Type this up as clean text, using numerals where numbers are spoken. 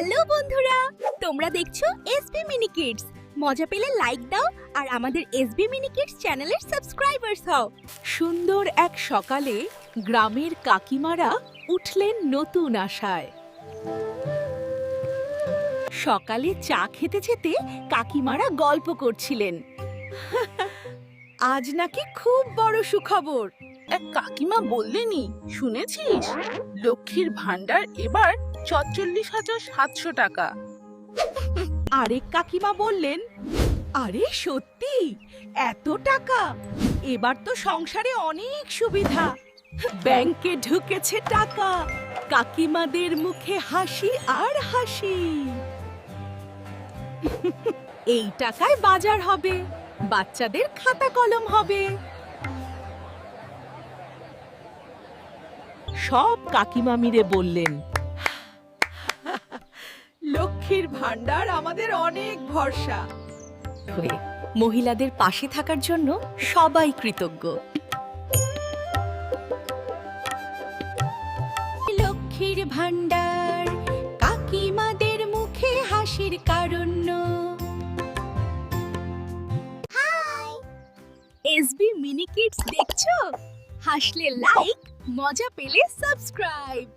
Hello বন্ধুরা, তোমরা দেখছো এসবি মিনি কিডস। মজা পেলে লাইক দাও আর আমাদের এসবি মিনি কিডস চ্যানেলের সাবস্ক্রাইবার্স হও। সুন্দর এক সকালে গ্রামের কাকিমারা উঠলেন নতুন আশায়। সকালে চা খেতে যেতে কাকিমারা গল্প করছিলেন। আজ নাকি খুব বড় সুখবর। এক কাকিমা বললেনি, শুনেছিস? লক্ষ্মীর ভান্ডার এবার ৪৪,৭০০ টাকা। আরেক কাকিমা বললেন, আরে সত্যি এত টাকা? এবার তো সংসারে অনেক সুবিধা। ব্যাংকে ঢুকেছে টাকা, কাকিমাদের মুখে হাসি আর হাসি। এই টাকায় বাজার হবে, বাচ্চাদের খাতা কলম হবে। সব কাকিমা মিলে বললেন, লক্ষ্মীর ভান্ডার আমাদের অনেক ভরসা। মহিলাদের পাশে থাকার জন্য সবাই কৃতজ্ঞ। লক্ষ্মীর ভান্ডার কাকিমাদের মুখে হাসির কারণ। এসবি মিনি কিডস দেখছো? হাসলে লাইক, মজা পেলে সাবস্ক্রাইব।